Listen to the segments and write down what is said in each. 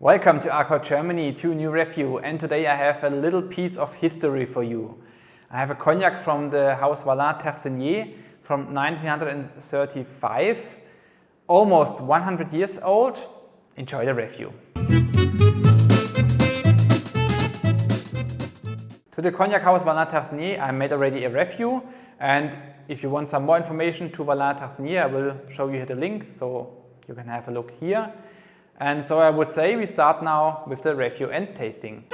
Welcome to Arcot Germany to a new review, and today I have a little piece of history for you. I have a cognac from the house VALLEIN Tercinier from 1935, almost 100 years old. Enjoy the review. To the cognac house VALLEIN Tercinier I made already a review, and if you want some more information to VALLEIN Tercinier I will show you here the link so you can have a look here. And so I would say we start now with the review and tasting.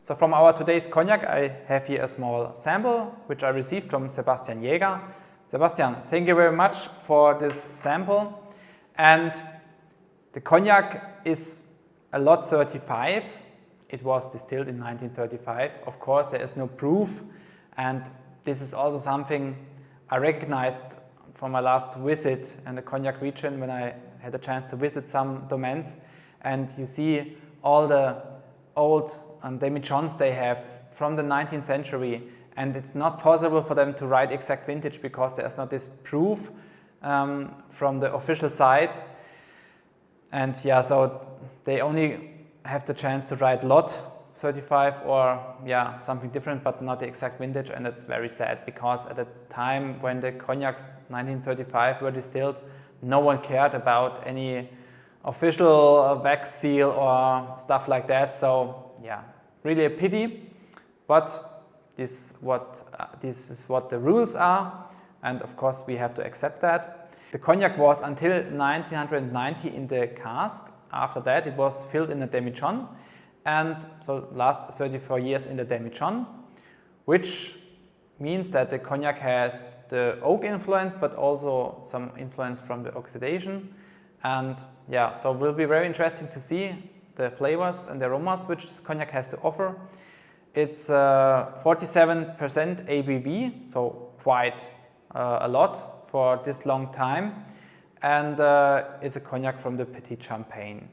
So from our today's cognac I have here a small sample which I received from Sebastian Jäger. Sebastian, thank you very much for this sample. And the cognac is a lot 35. It was distilled in 1935. Of course there is no proof, and this is also something I recognized from my last visit in the Cognac region when I had a chance to visit some domains, and you see all the old Dame Jeannes they have from the 19th century, and it's not possible for them to write exact vintage because there's not this proof from the official side. And yeah, so they only have the chance to write lot 35 or something different, but not the exact vintage, and that's very sad because at the time when the cognacs 1935 were distilled, no one cared about any official wax seal or stuff like that. So yeah, really a pity, but this is what the rules are, and of course we have to accept that. The cognac was until 1990 in the cask. After that it was filled in a Dame Jeanne, and so last 34 years in the Dame Jeanne, which means that the cognac has the oak influence but also some influence from the oxidation. And yeah, so it will be very interesting to see the flavors and the aromas which this cognac has to offer. It's 47% ABV, so quite a lot for this long time, and it's a cognac from the Petit Champagne.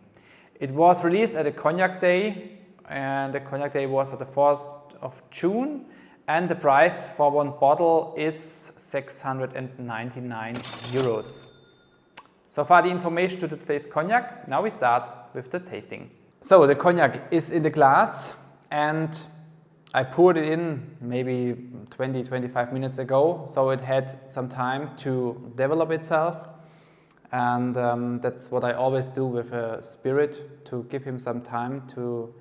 It was released at a Cognac Day, and the Cognac Day was on the 4th of June, and the price for one bottle is 699 euros. So far the information to today's cognac. Now we start with the tasting. So the cognac is in the glass, and I poured it in maybe 20-25 minutes ago, so it had some time to develop itself. And that's what I always do with a spirit, to give him some time to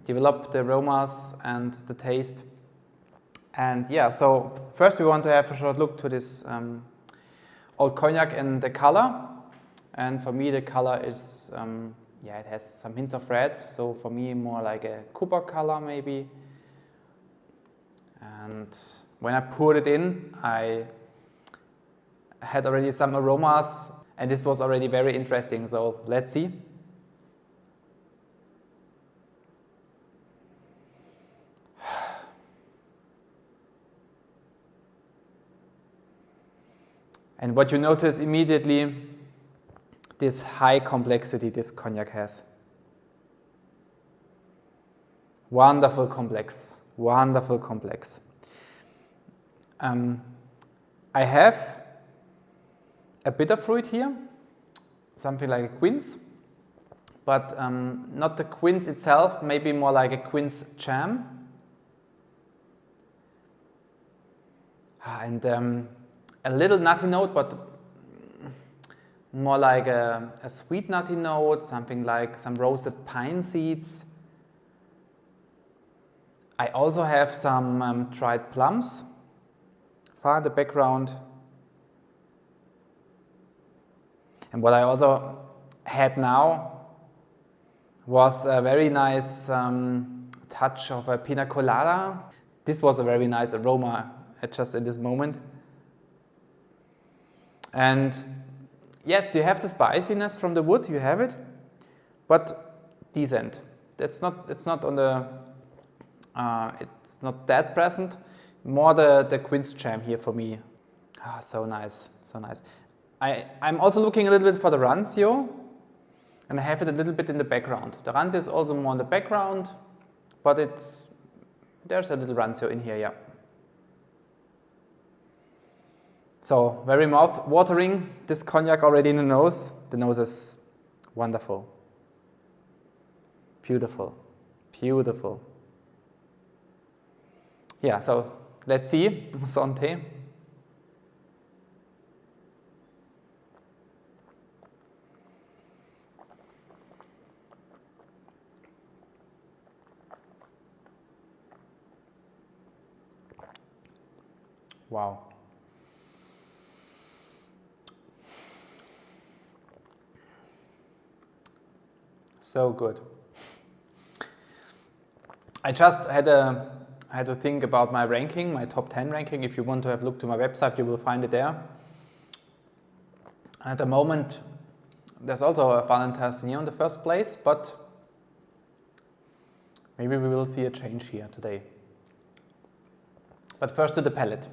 develop the aromas and the taste. And yeah, so first we want to have a short look to this old cognac and the color. And for me the color is, it has some hints of red, so for me more like a copper color maybe. And when I poured it in, I had already some aromas, and this was already very interesting, so let's see. And what you notice immediately, this high complexity this cognac has. Wonderful complex, wonderful complex. I have a bitter fruit here, something like a quince, but not the quince itself, maybe more like a quince jam. And a little nutty note, but more like a sweet nutty note, something like some roasted pine seeds. I also have some dried plums far in the background. And what I also had now was a very nice touch of a pina colada. This was a very nice aroma just at this moment. And yes, you have the spiciness from the wood, you have it, but decent. It's not on the, it's not that present. More the quince jam here for me. Ah, so nice, so nice. I'm also looking a little bit for the rancio, and I have it a little bit in the background. The rancio is also more in the background, but there's a little rancio in here, yeah. So very mouth-watering, this cognac already in the nose. The nose is wonderful. Beautiful, beautiful. Yeah, so let's see, santé. Wow. So good. I just had to think about my ranking, my top 10 ranking. If you want to have a look to my website, you will find it there. At the moment, there's also a VALLEIN TERCINIER in the first place, but maybe we will see a change here today. But first to the palate.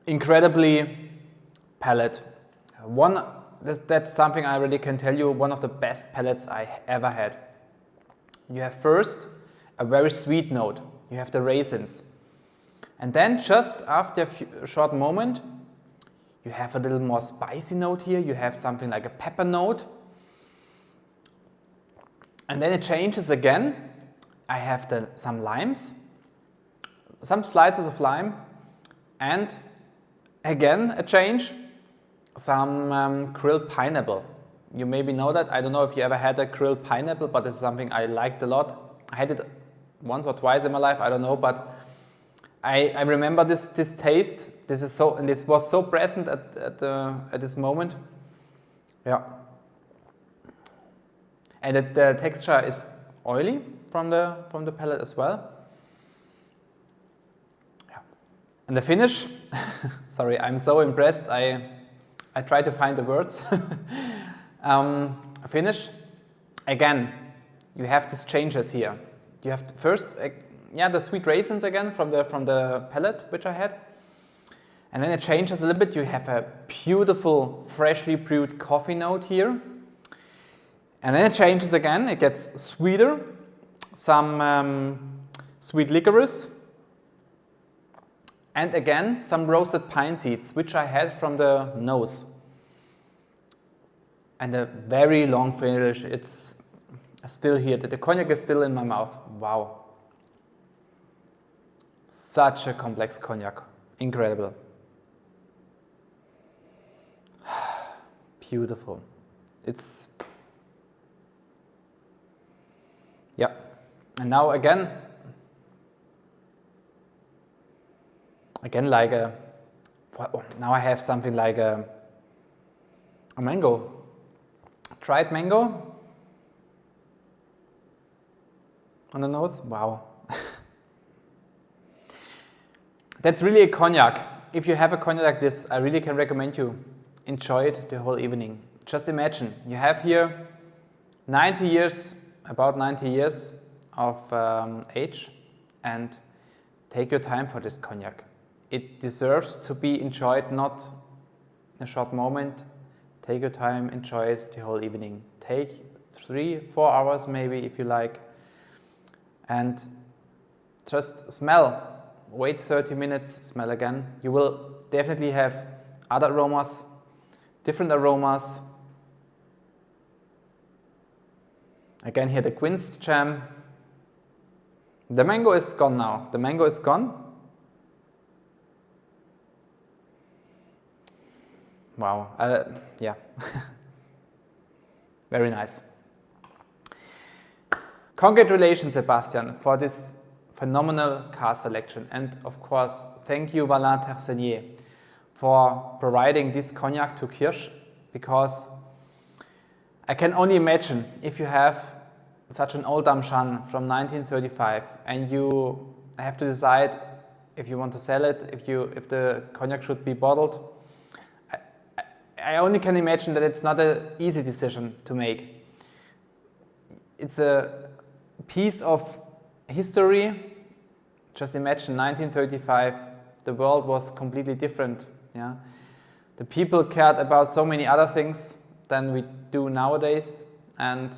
Incredibly palate. That's something I really can tell you, one of the best palates I ever had. You have first a very sweet note. You have the raisins. And then just after a short moment, you have a little more spicy note here. You have something like a pepper note. And then it changes again. I have some limes, some slices of lime, and again a change, some grilled pineapple. You maybe know that. I don't know if you ever had a grilled pineapple, but this is something I liked a lot. I had it once or twice in my life, I don't know, but I remember this taste. This was so present at this moment. Yeah. And the texture is oily from the palate as well. Yeah. And the finish, sorry, I'm so impressed. I try to find the words. Finish, again, you have these changes here. You have first, the sweet raisins again from the palate which I had, and then it changes a little bit. You have a beautiful, freshly brewed coffee note here, and then it changes again. It gets sweeter, some sweet licorice, and again some roasted pine seeds, which I had from the nose. And a very long finish. It's still here. The cognac is still in my mouth. Wow. Such a complex cognac. Incredible. Beautiful. It's... yeah. And now again like a... now I have something like a mango. Dried mango on the nose. Wow. That's really a cognac. If you have a cognac like this, I really can recommend you enjoy it the whole evening. Just imagine, you have here 90 years, about 90 years of age, and take your time for this cognac. It deserves to be enjoyed, not in a short moment. Take your time, enjoy it the whole evening. Take 3-4 hours maybe if you like, and just smell. Wait 30 minutes, smell again. You will definitely have other aromas, different aromas. Again here the quince jam. The mango is gone now. The mango is gone. Wow, yeah, very nice. Congratulations, Sebastian, for this phenomenal car selection. And of course, thank you, VALLEIN TERCINIER, for providing this cognac to Kirsch, because I can only imagine if you have such an old Dame Jeanne from 1935 and you have to decide if you want to sell it, if the cognac should be bottled. I only can imagine that it's not an easy decision to make. It's a piece of history. Just imagine 1935, the world was completely different. Yeah? The people cared about so many other things than we do nowadays and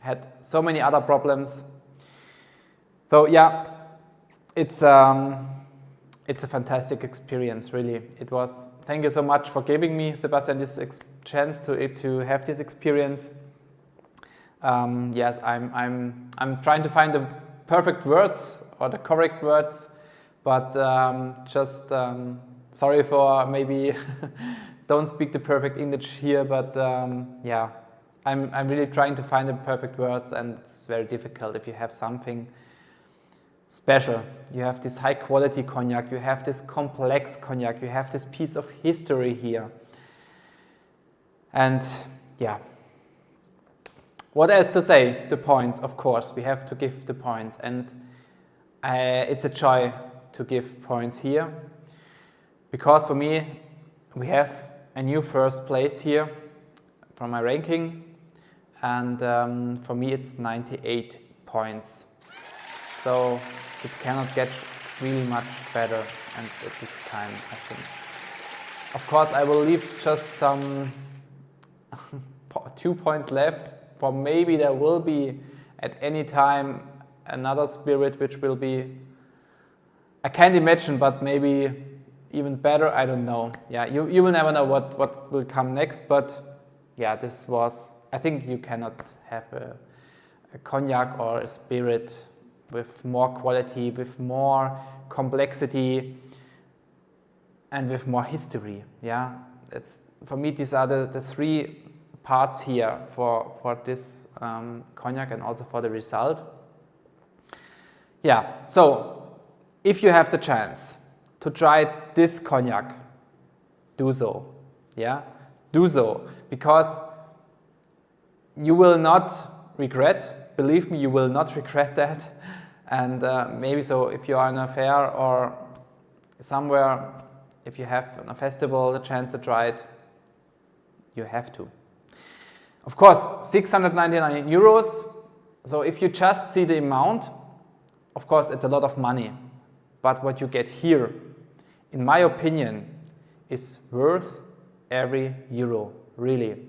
had so many other problems. So yeah, it's it's a fantastic experience, really. It was. Thank you so much for giving me, Sebastian, this chance to have this experience. Yes, I'm trying to find the perfect words or the correct words, but sorry for maybe don't speak the perfect English here, but yeah, I'm really trying to find the perfect words, and it's very difficult if you have something special. You have this high quality cognac, you have this complex cognac, you have this piece of history here. And yeah, what else to say? The points, of course, we have to give the points, and it's a joy to give points here, because for me, we have a new first place here from my ranking, and for me it's 98 points. So it cannot get really much better, and at this time, I think. Of course, I will leave just some 2 points left, for maybe there will be at any time another spirit which will be, I can't imagine, but maybe even better, I don't know. Yeah, you will never know what will come next, but yeah, this was, I think you cannot have a cognac or a spirit with more quality, with more complexity, and with more history. Yeah, it's, for me, these are the 3 parts here for this cognac, and also for the result. Yeah, so if you have the chance to try this cognac, do so. Yeah, do so, because you will not regret. Believe me, you will not regret that. And maybe so, if you are in a fair or somewhere, if you have on a festival the chance to try it, you have to. Of course, 699 euros. So if you just see the amount, of course, it's a lot of money. But what you get here, in my opinion, is worth every euro, really.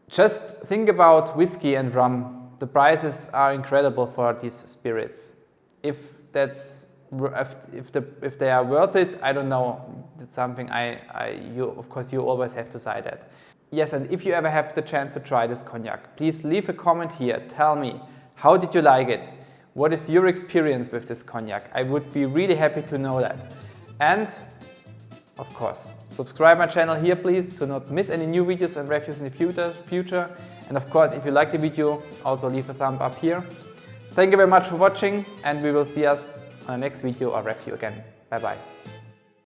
Just think about whiskey and rum. The prices are incredible for these spirits. If they are worth it, I don't know. It's something of course, you always have to say that. Yes, and if you ever have the chance to try this cognac, please leave a comment here. Tell me, how did you like it? What is your experience with this cognac? I would be really happy to know that. And of course, subscribe my channel here, please, to not miss any new videos and reviews in the future. And of course, if you like the video, also leave a thumb up here. Thank you very much for watching, and we will see us on the next video or review again. Bye bye.